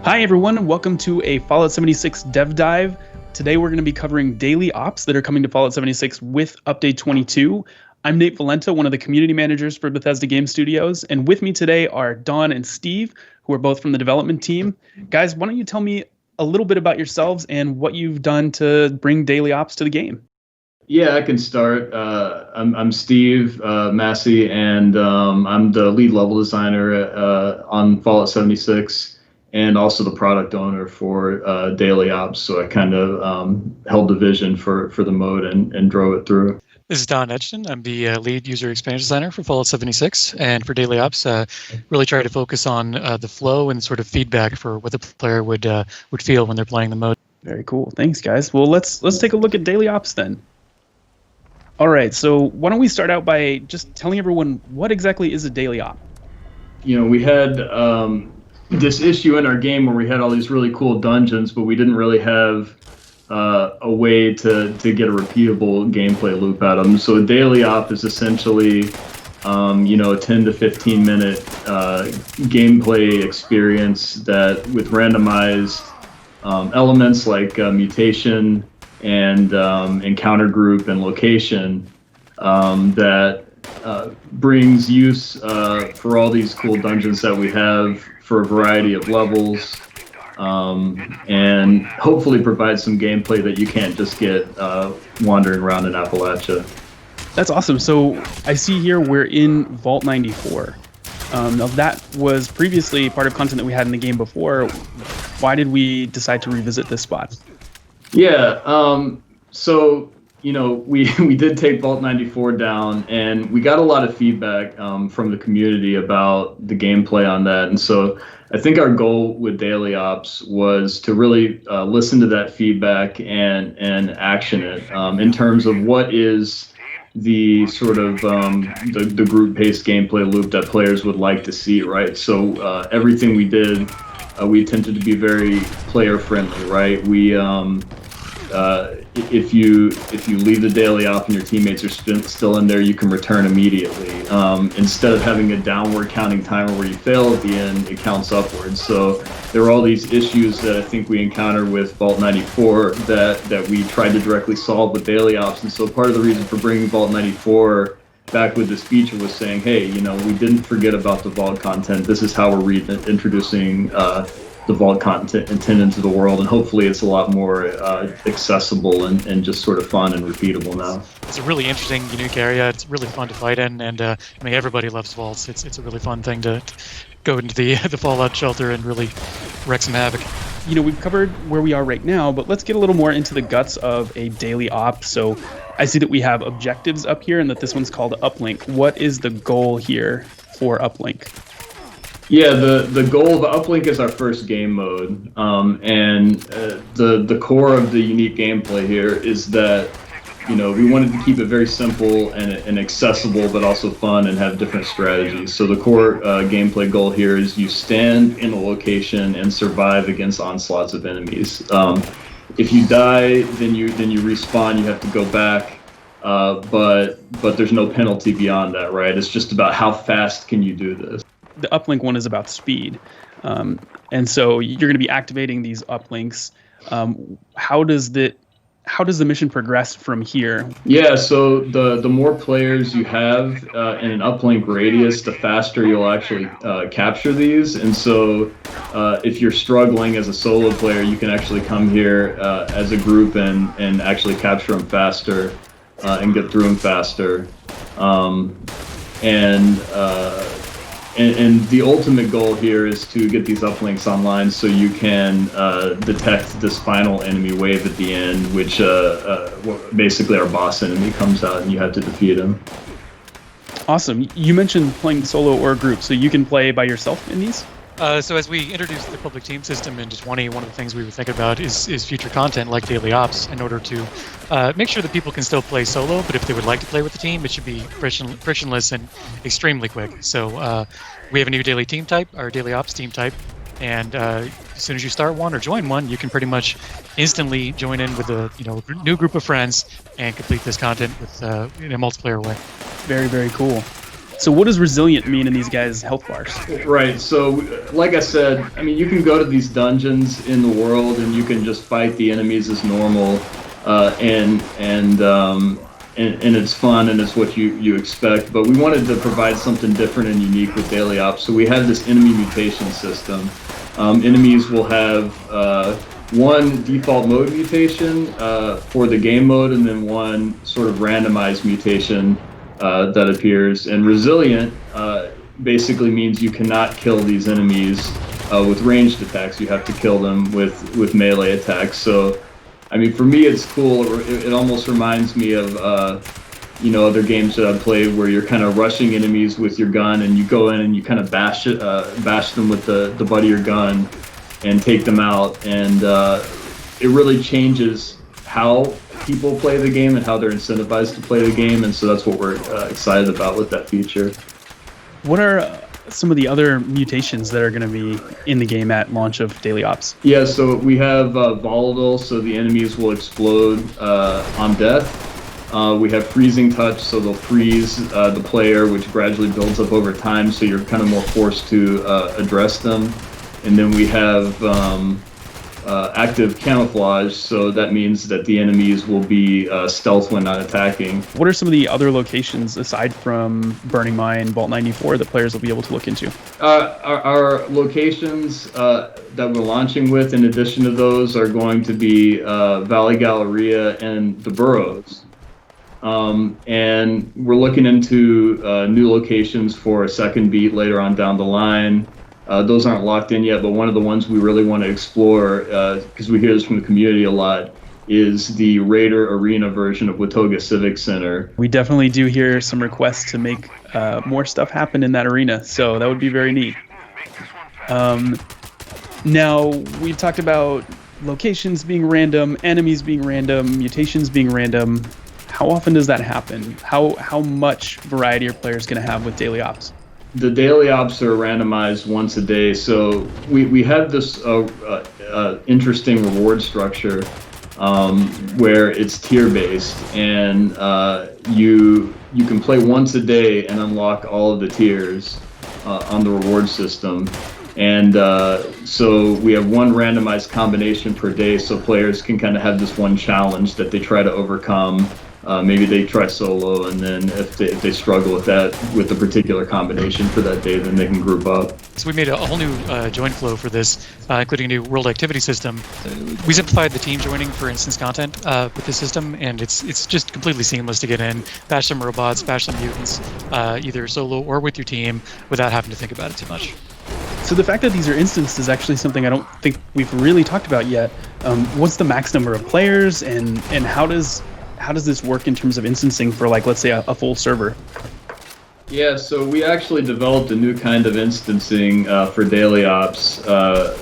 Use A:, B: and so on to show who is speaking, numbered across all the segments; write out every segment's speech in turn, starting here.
A: Hi everyone, welcome to a Fallout 76 Dev Dive. Today we're going to be covering daily ops that are coming to Fallout 76 with Update 22. I'm Nate Valenta, one of the community managers for Bethesda Game Studios, and with me today are Dawn and Steve, who are both from the development team. Guys, why don't you tell me a little bit about yourselves and what you've done to bring daily ops to the game?
B: Yeah, I can start. I'm Steve Massey, and I'm the lead level designer on Fallout 76. And also the product owner for Daily Ops. So I kind of held the vision for the mode and drove it through.
C: This is Don Edgton. I'm the lead user experience designer for Fallout 76. And for Daily Ops, really try to focus on the flow and sort of feedback for what the player would feel when they're playing the mode.
A: Very cool. Thanks, guys. Well, let's take a look at Daily Ops then. All right, so why don't we start out by just telling everyone what exactly is a daily op?
B: You know, we had this issue in our game where we had all these really cool dungeons, but we didn't really have a way to get a repeatable gameplay loop out of them. So a daily op is essentially, a 10 to 15 minute gameplay experience that with randomized elements like mutation and encounter group and location that brings use for all these cool dungeons that we have for a variety of levels, and hopefully provide some gameplay that you can't just get wandering around in Appalachia.
A: That's awesome. So I see here we're in Vault 94. Now that was previously part of content that we had in the game before. Why did we decide to revisit this spot?
B: Yeah, so we did take Vault 94 down, and we got a lot of feedback from the community about the gameplay on that. And so I think our goal with Daily Ops was to really listen to that feedback and action it in terms of what is the sort of the group-based gameplay loop that players would like to see, right? So everything we did, we attempted to be very player-friendly, right? We if you leave the daily off and your teammates are still in there, you can return immediately. Instead of having a downward counting timer where you fail at the end, it counts upwards. So there were all these issues that I think we encountered with Vault 94 that we tried to directly solve with daily ops. And so part of the reason for bringing Vault 94 back with this feature was saying, hey, we didn't forget about the Vault content. This is how we're introducing the Vault content into the world, and hopefully it's a lot more accessible and just sort of fun and repeatable now.
C: It's a really interesting, unique area. It's really fun to fight in, and everybody loves vaults. It's a really fun thing to go into the Fallout shelter and really wreak some havoc.
A: We've covered where we are right now, but let's get a little more into the guts of a daily op. So I see that we have objectives up here and that this one's called Uplink. What is the goal here for Uplink?
B: Yeah, the goal of Uplink is our first game mode, and the core of the unique gameplay here is that we wanted to keep it very simple and accessible, but also fun and have different strategies. So the core gameplay goal here is you stand in a location and survive against onslaughts of enemies. If you die, then you respawn. You have to go back, but there's no penalty beyond that, right? It's just about how fast can you do this.
A: The uplink one is about speed, and so you're going to be activating these uplinks. How does the mission progress from here?
B: Yeah, so the more players you have in an uplink radius, the faster you'll actually capture these. And so if you're struggling as a solo player, you can actually come here as a group and actually capture them faster and get through them faster. And the ultimate goal here is to get these uplinks online so you can detect this final enemy wave at the end, which basically our boss enemy comes out and you have to defeat him.
A: Awesome. You mentioned playing solo or group, so you can play by yourself in these?
C: So as we introduce the public team system into 20, one of the things we were thinking about is future content like Daily Ops in order to make sure that people can still play solo, but if they would like to play with the team, it should be frictionless and extremely quick. So we have a new daily team type, our Daily Ops team type, and as soon as you start one or join one, you can pretty much instantly join in with a new group of friends and complete this content with in a multiplayer way.
A: Very, very cool. So what does resilient mean in these guys' health bars?
B: Right. So, like I said, I mean, you can go to these dungeons in the world and you can just fight the enemies as normal, and it's fun and it's what you expect. But we wanted to provide something different and unique with Daily Ops. So we have this enemy mutation system. Enemies will have one default mode mutation for the game mode, and then one sort of randomized mutation that appears. And resilient basically means you cannot kill these enemies with ranged attacks. You have to kill them with melee attacks. So, I mean, for me, it's cool. It almost reminds me of other games that I've played where you're kind of rushing enemies with your gun, and you go in and you kind of bash them with the butt of your gun and take them out. And it really changes how people play the game and how they're incentivized to play the game. And so that's what we're excited about with that feature.
A: What are some of the other mutations that are going to be in the game at launch of Daily Ops?
B: Yeah, so we have volatile, so the enemies will explode on death. We have freezing touch, so they'll freeze the player, which gradually builds up over time, so you're kind of more forced to address them. And then we have active camouflage, so that means that the enemies will be stealth when not attacking.
A: What are some of the other locations aside from Burning Mine, Vault 94 that players will be able to look into?
B: Our locations that we're launching with, in addition to those, are going to be Valley Galleria and the Burrows. And we're looking into new locations for a second beat later on down the line. Those aren't locked in yet, but one of the ones we really want to explore, because we hear this from the community a lot, is the Raider Arena version of Watoga Civic Center.
A: We definitely do hear some requests to make more stuff happen in that arena, so that would be very neat. Now, we've talked about locations being random, enemies being random, mutations being random. How often does that happen? How much variety are players going to have with Daily Ops?
B: The Daily Ops are randomized once a day, so we have this interesting reward structure where it's tier-based, and you can play once a day and unlock all of the tiers on the reward system. And so we have one randomized combination per day, so players can kind of have this one challenge that they try to overcome. Maybe they try solo, and then if they struggle with that, with the particular combination for that day, then they can group up.
C: So we made a whole new join flow for this, including a new world activity system. We simplified the team joining for instance content with this system, and it's just completely seamless to get in, bash some robots, bash some mutants, either solo or with your team, without having to think about it too much.
A: So the fact that these are instances is actually something I don't think we've really talked about yet. What's the max number of players, and how does this work in terms of instancing for, like, let's say a full server?
B: Yeah, so we actually developed a new kind of instancing for Daily Ops. They're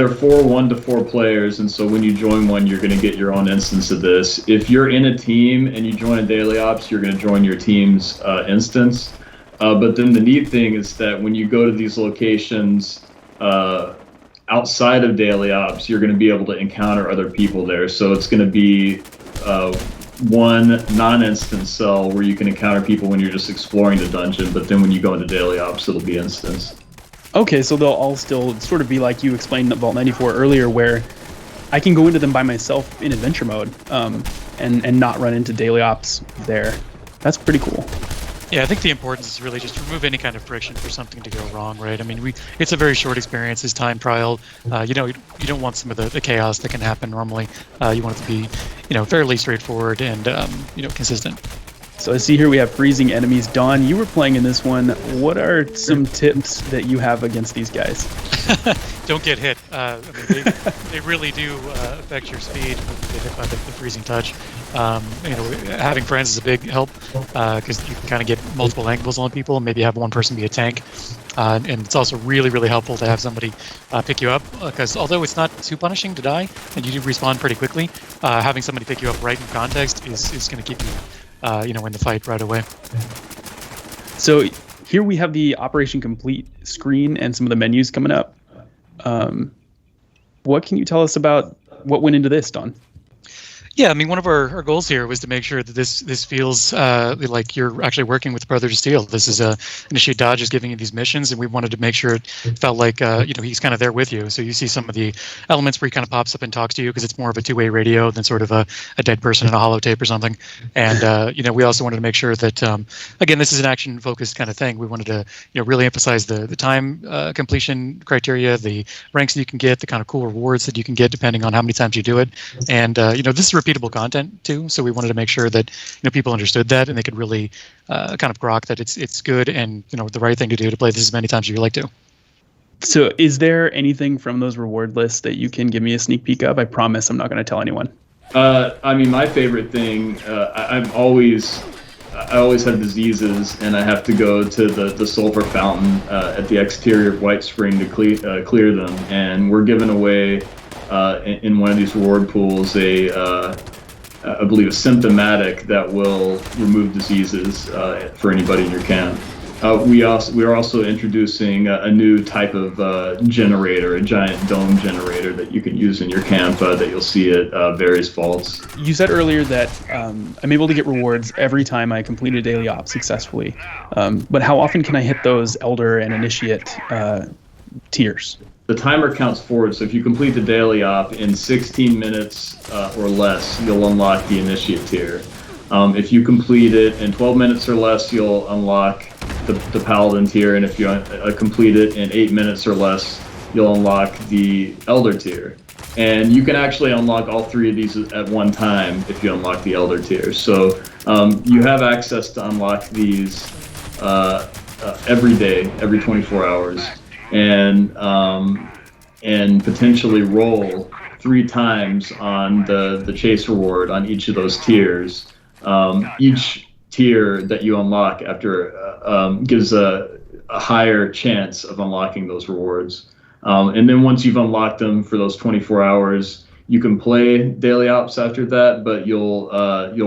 B: for 1 to 4 players, and so when you join one, you're going to get your own instance of this. If you're in a team and you join a Daily Ops, you're going to join your team's instance. But then the neat thing is that when you go to these locations outside of Daily Ops, you're going to be able to encounter other people there. So it's going to be one non-instance cell where you can encounter people when you're just exploring the dungeon, but then when you go into Daily Ops, it'll be instance.
A: Okay, so they'll all still sort of be like you explained at Vault 94 earlier, where I can go into them by myself in adventure mode and not run into Daily Ops there. That's pretty cool.
C: Yeah, I think the importance is really just to remove any kind of friction for something to go wrong, right? I mean, it's a very short experience. It's time trial. You don't want some of the chaos that can happen normally. You want it to be, fairly straightforward and, consistent.
A: So I see here we have freezing enemies. Dawn, you were playing in this one. What are some tips that you have against these guys?
C: Don't get hit. They really do affect your speed when you get hit by the freezing touch. Having friends is a big help because you can kind of get multiple angles on people and maybe have one person be a tank. And it's also really, really helpful to have somebody pick you up because although it's not too punishing to die and you do respawn pretty quickly, having somebody pick you up right in context is going to keep you in the fight right away.
A: So here we have the Operation Complete screen and some of the menus coming up. What can you tell us about what went into this, Don?
C: Yeah, I mean, one of our goals here was to make sure that this feels like you're actually working with Brother to Steel. This is Initiate Dodge is giving you these missions, and we wanted to make sure it felt like he's kind of there with you. So you see some of the elements where he kind of pops up and talks to you because it's more of a two-way radio than sort of a dead person in a holotape or something. And we also wanted to make sure that again, this is an action-focused kind of thing. We wanted to really emphasize the time completion criteria, the ranks that you can get, the kind of cool rewards that you can get depending on how many times you do it, and this is repeatable content too, so we wanted to make sure that people understood that and they could really kind of grok that it's good and the right thing to do to play this as many times as you like to.
A: So is there anything from those reward lists that you can give me a sneak peek of? I promise I'm not going to tell anyone.
B: I mean, my favorite thing, I always have diseases, and I have to go to the sulfur fountain at the exterior of White Spring to clear them, and we're giving away in one of these reward pools I believe a symptomatic that will remove diseases for anybody in your camp. We are also introducing a new type of generator, a giant dome generator that you can use in your camp that you'll see at various vaults.
A: You said earlier that I'm able to get rewards every time I complete a daily op successfully, but how often can I hit those Elder and Initiate tiers?
B: The timer counts forward, so if you complete the daily op in 16 minutes or less, you'll unlock the Initiate tier. If you complete it in 12 minutes or less, you'll unlock the Paladin tier, and if you complete it in 8 minutes or less, you'll unlock the Elder tier. And you can actually unlock all three of these at one time if you unlock the Elder tier. So you have access to unlock these every day, every 24 hours. And potentially roll 3 times on the chase reward on each of those tiers. Each tier that you unlock after gives a higher chance of unlocking those rewards. And then once you've unlocked them for those 24 hours, you can play daily ops after that, but you'll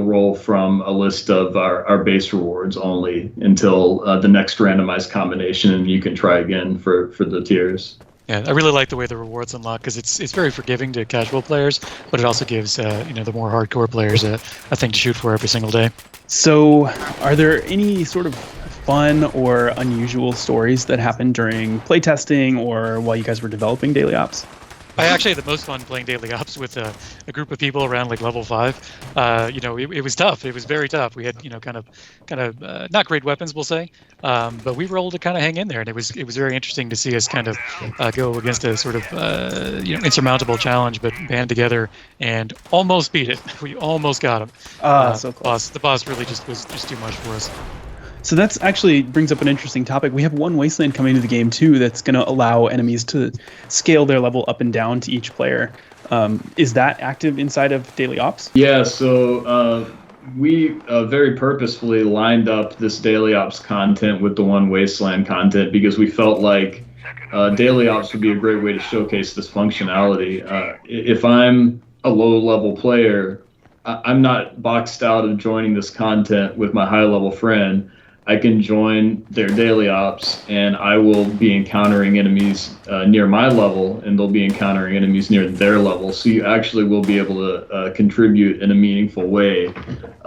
B: roll from a list of our base rewards only until the next randomized combination, and you can try again for the tiers.
C: Yeah, I really like the way the rewards unlock because it's very forgiving to casual players, but it also gives the more hardcore players a thing to shoot for every single day.
A: So, are there any sort of fun or unusual stories that happened during playtesting or while you guys were developing daily ops?
C: I actually had the most fun playing daily ops with a group of people around like level 5. It was tough. It was very tough. We had kind of not great weapons, we'll say, but we were able to kind of hang in there, and it was very interesting to see us kind of go against a sort of insurmountable challenge, but band together and almost beat it. We almost got him.
A: So close.
C: The boss really was just too much for us.
A: So that's actually brings up an interesting topic. We have One Wasteland coming to the game too that's going to allow enemies to scale their level up and down to each player. Is that active inside of daily ops?
B: Yeah, so we very purposefully lined up this daily ops content with the One Wasteland content because we felt like daily ops would be a great way to showcase this functionality. If I'm a low-level player, I'm not boxed out of joining this content with my high-level friend. I can join their daily ops, and I will be encountering enemies near my level, and they'll be encountering enemies near their level. So you actually will be able to contribute in a meaningful way,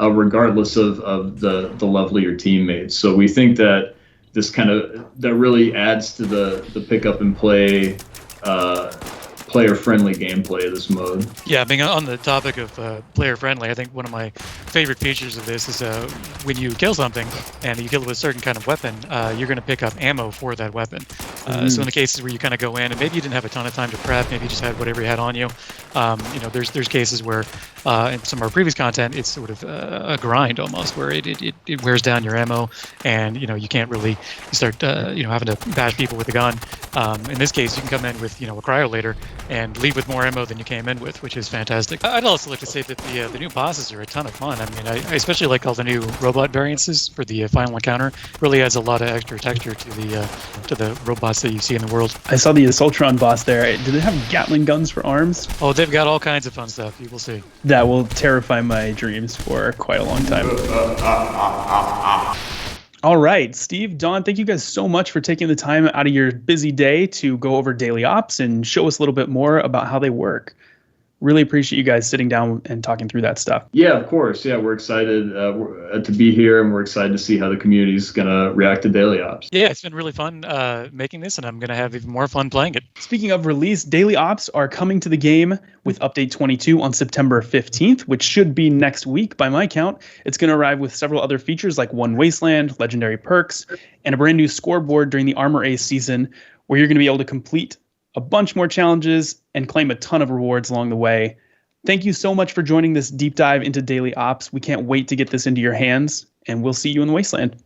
B: regardless of the level of your teammates. So we think that that really adds to the pick up and play player-friendly gameplay of this mode.
C: Yeah, being on the topic of player-friendly, I think one of my favorite features of this is when you kill something and you kill it with a certain kind of weapon, you're going to pick up ammo for that weapon. So in the cases where you kind of go in and maybe you didn't have a ton of time to prep, maybe you just had whatever you had on you, there's cases where in some of our previous content, it's sort of a grind almost, where it wears down your ammo, and you can't really start having to bash people with a gun. In this case, you can come in with a cryolator and leave with more ammo than you came in with, which is fantastic. I'd also like to say that the new bosses are a ton of fun. I mean, I especially like all the new robot variances for the final encounter. Really adds a lot of extra texture to the robots that you see in the world.
A: I saw the Assaultron boss there. Did it have Gatling guns for arms?
C: Oh, they've got all kinds of fun stuff. You will see.
A: That will terrify my dreams for quite a long time. All right, Steve, Don, thank you guys so much for taking the time out of your busy day to go over daily ops and show us a little bit more about how they work. Really appreciate you guys sitting down and talking through that stuff.
B: Yeah, of course. Yeah, we're excited to be here, and we're excited to see how the community is going to react to Daily Ops.
C: Yeah, it's been really fun making this, and I'm going to have even more fun playing it.
A: Speaking of release, Daily Ops are coming to the game with Update 22 on September 15th, which should be next week by my count. It's going to arrive with several other features like One Wasteland, legendary perks, and a brand new scoreboard during the Armor Ace season, where you're going to be able to complete a bunch more challenges and claim a ton of rewards along the way. Thank you so much for joining this deep dive into Daily Ops. We can't wait to get this into your hands, and we'll see you in the Wasteland.